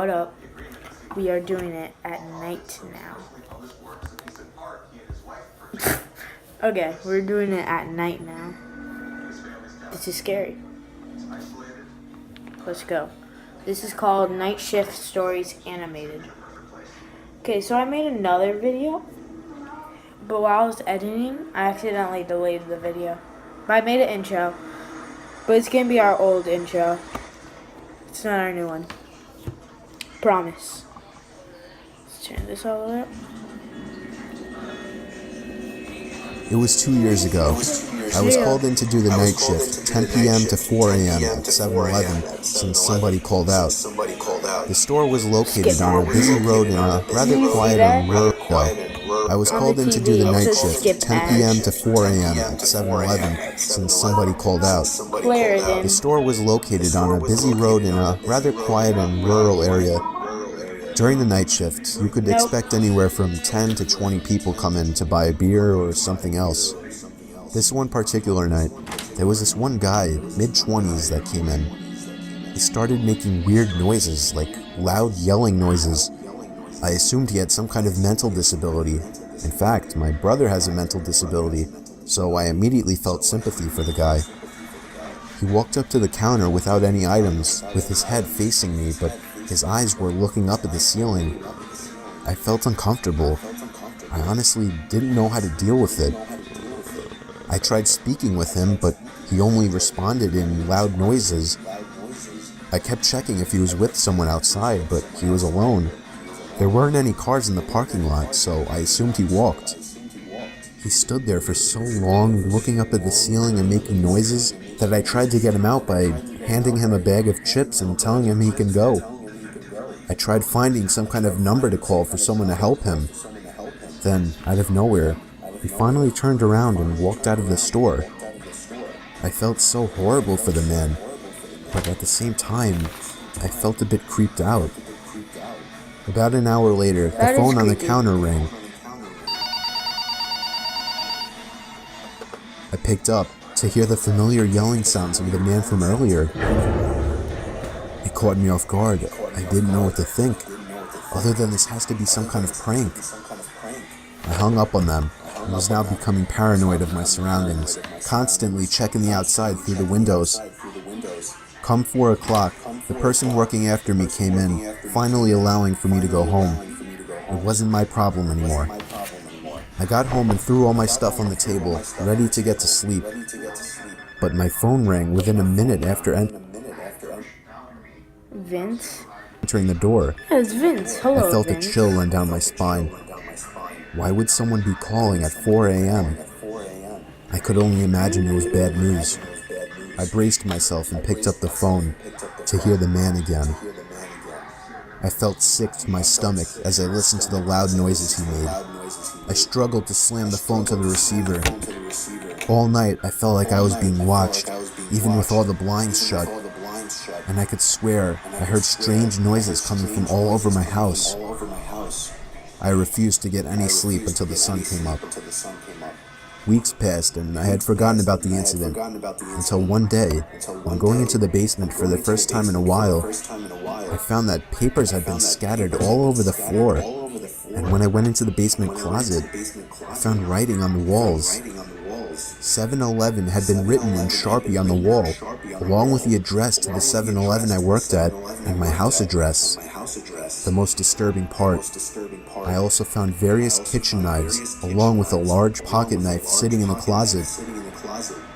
what up? We are doing it at night now. Okay, we're doing it at night now. This is scary. Let's go. This is called Night Shift Stories Animated. Okay, so I made another video, but while I was editing, I accidentally deleted the video. But I made an intro, but it's gonna be our old intro. It's not our new one. Promise. Let's turn this all the way up. It was 2 years ago. I was called in to do the night shift, 10 p.m. to 4 a.m. at 7-Eleven, since somebody called out. The store was located on a busy road in a rather quiet and rural area. I was called in to do the night shift, 10 p.m. to 4 a.m. at 7-Eleven, since somebody called out. The store was located on a busy road in a rather quiet and rural area. During the night shift, you could expect anywhere from 10 to 20 people come in to buy a beer or something else. This one particular night, there was this one guy, mid-20s, that came in. He started making weird noises, like loud yelling noises. I assumed he had some kind of mental disability. In fact, my brother has a mental disability, so I immediately felt sympathy for the guy. He walked up to the counter without any items, with his head facing me, but his eyes were looking up at the ceiling. I felt uncomfortable. I honestly didn't know how to deal with it. I tried speaking with him, but he only responded in loud noises. I kept checking if he was with someone outside, but he was alone. There weren't any cars in the parking lot, so I assumed he walked. He stood there for so long, looking up at the ceiling and making noises, that I tried to get him out by handing him a bag of chips and telling him he can go. I tried finding some kind of number to call for someone to help him. Then, out of nowhere, he finally turned around and walked out of the store. I felt so horrible for the man, but at the same time, I felt a bit creeped out. About an hour later, the phone on the counter rang. I picked up to hear the familiar yelling sounds of the man from earlier. It caught me off guard. I didn't know what to think, other than this has to be some kind of prank. I hung up on them and was now becoming paranoid of my surroundings, constantly checking the outside through the windows. Come 4 o'clock, the person working after me came in, finally allowing for me to go home. It wasn't my problem anymore. I got home and threw all my stuff on the table, ready to get to sleep. But my phone rang within a minute after Vince? entering the door. Yes, Vince. Hello, I felt Vince. a chill run down my spine. Why would someone be calling at 4 a.m.? I could only imagine it was bad news. I braced myself and picked up the phone to hear the man again. I felt sick to my stomach as I listened to the loud noises he made. I struggled to slam the phone to the receiver. All night, I felt like I was being watched, even with all the blinds shut. And I could swear I heard strange noises coming from all over my house. I refused to get any sleep until the sun came up. Weeks passed and I had forgotten about the incident, until one day, when going into the basement for the first time in a while, I found that papers had been scattered all over the floor. And when I went into the basement closet, I found writing on the walls. 7-Eleven had been written in Sharpie on the wall, along with the address to the 7-Eleven I worked at and my house address. The most disturbing part, I also found various kitchen knives, along with a large pocket knife sitting in the closet.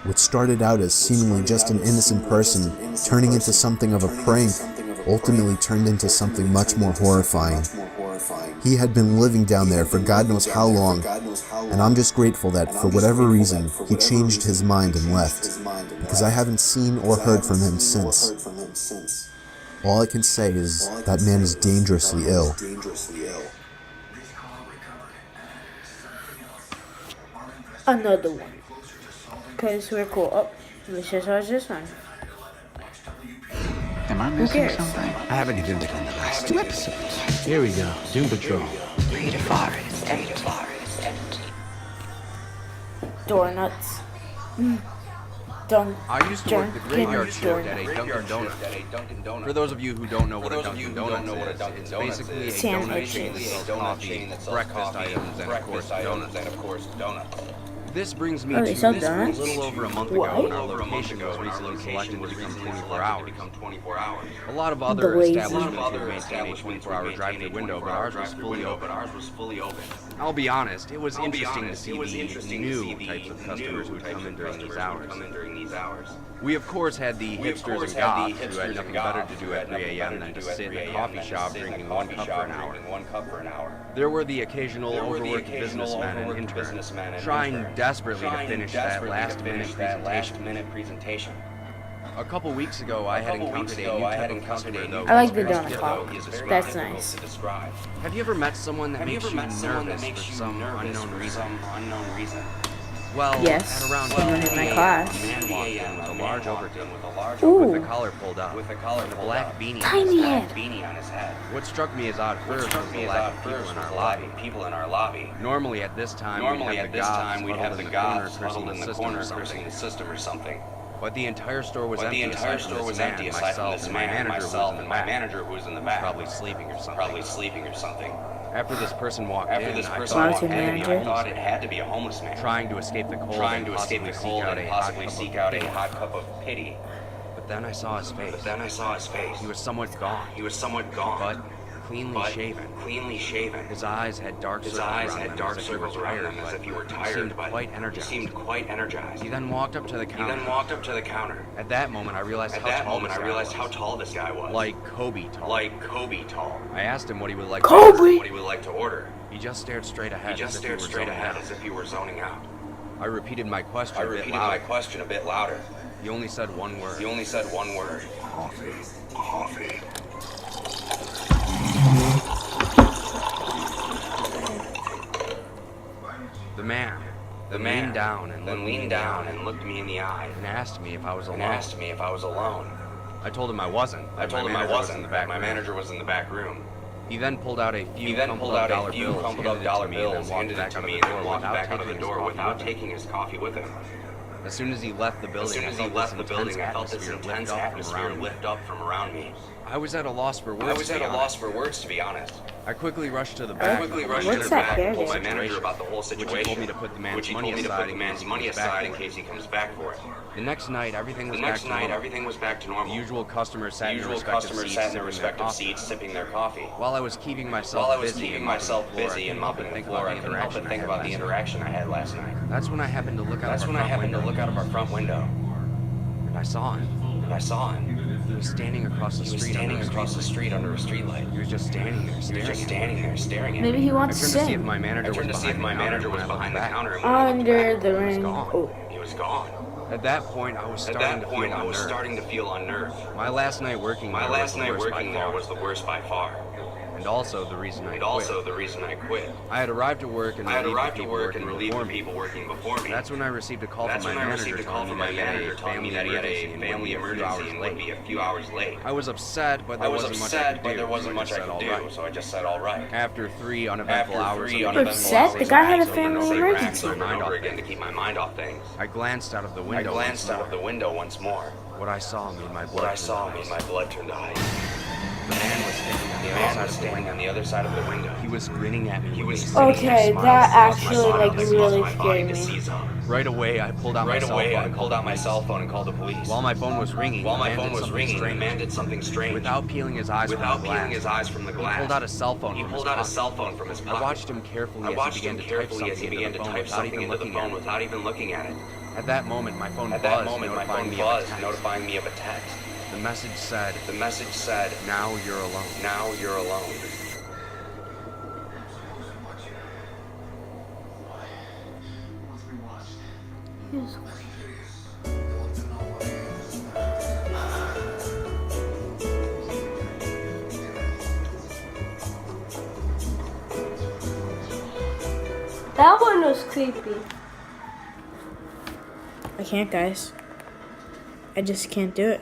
What started out as seemingly just an innocent person turning into something of a prank, ultimately turned into something much more horrifying. He had been living down there for God knows how long, and I'm just grateful that, for whatever reason, he changed his mind and left, because I haven't seen or heard from him since. All I can say is that man is dangerously ill. Another one. Because we're cool. Oh, let's just watch this one. Am I missing cares? something? I haven't even been in the last 2 episodes. Here we go. Doom Patrol. Read a forest. Door nuts. I used to work the graveyard shift store. at a Dunkin' Donuts. For those of you who don't know what a Dunkin' Donuts is, it's basically a donut chain that sells coffee, breakfast items, and of course donuts. This brings me Oh, they to sell this donuts? a little over a month What? ago when our location was recently selected to become 24 hours. A lot of The other lazy. establishments would maintain a 24-hour drive-through window, but ours was fully open. I'll be honest, it was interesting to see the new types of customers who would come in during these hours. We of course had the hipsters and goths who had nothing better to do at 3 a.m. than to sit in a coffee shop drinking 1 cup for an hour. There were the occasional overworked businessmen and interns trying desperately to finish that last-minute presentation. A couple weeks ago, I had encountered a new type of customer, though. I like the donut pop. That's nice. Have you ever met someone that makes you nervous for some unknown reason? Well, Yes, at around someone 2 in my a.m., class. a man walked in with a large overcoat, Ooh. with the collar pulled up, and a black beanie Tiny on head. his head. What struck me as odd first was the lack of people in our lobby. Normally at this time, we'd have the goths huddled in the corner cursing the system or something. But the entire store was empty aside from this man, myself, and my manager who was in the back, probably sleeping or something. After this person walked in, I thought it had to be a homeless man trying to escape the cold and possibly seek out a hot cup of pity. But then I saw his face. He was somewhat gone, but cleanly shaven. His eyes had dark circles around them as if he were tired, but he seemed quite energized. He then walked up to the counter. At that moment, I realized how tall this guy was. Like Kobe tall. I asked him what he would like to order. He just stared straight ahead as if he were zoning out. I repeated my question a bit louder. He only said one word. Coffee. The man leaned down and looked me in the eye and asked me if I was alone. I told him I wasn't. My manager was in the back room. He then pulled out a few crumpled up dollar bills, handed it to me, and then walked back out of the door without taking his coffee with him. As soon as he left the building, I felt this intense atmosphere lift up from around me. I was at a loss for words, to be honest. I quickly rushed to the back. What's that there? Told my manager about the whole situation, which he told me to put the man's money aside in case he comes back for it. The next night, everything was back to normal. The usual customers sat in their respective seats, sipping their coffee. While I was keeping myself busy and mopping the floor, I couldn't help but think about the interaction I had last night. That's when I happened to look out of our front window, and I saw him. He was standing across the street under a streetlight. He was just standing there staring at me. Maybe he wants to I turned to see if sing. my manager was behind the counter. And Under the ring. Oh. He was gone. At that point, I was starting to feel unnerved. My last night working there was the worst by far. And also the reason I quit. I had arrived at work and relieved the people working before me. That's when I received a call from my manager telling me that he had a family emergency and would be a few hours late. I was upset, but there wasn't much I could do, so I just said all right. After 3 uneventful hours, Upset? The guy had a family emergency. Over again to keep my mind off things. I glanced out of the window once more. What I saw made my blood turn to ice. The man was standing on the other side of the window. He was grinning at me. Okay, that actually really scared me. Right away, I pulled out my cell phone and called the police. While my phone was ringing, the man did something strange. Without peeling his eyes from the glass, he pulled out a cell phone from his pocket. I watched him carefully as he began to type something into the phone without even looking at it. At that moment, my phone buzzed, notifying me of a text. The message said, now you're alone. That one was creepy. I can't, guys. I just can't do it.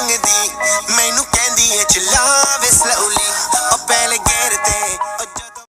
diggity.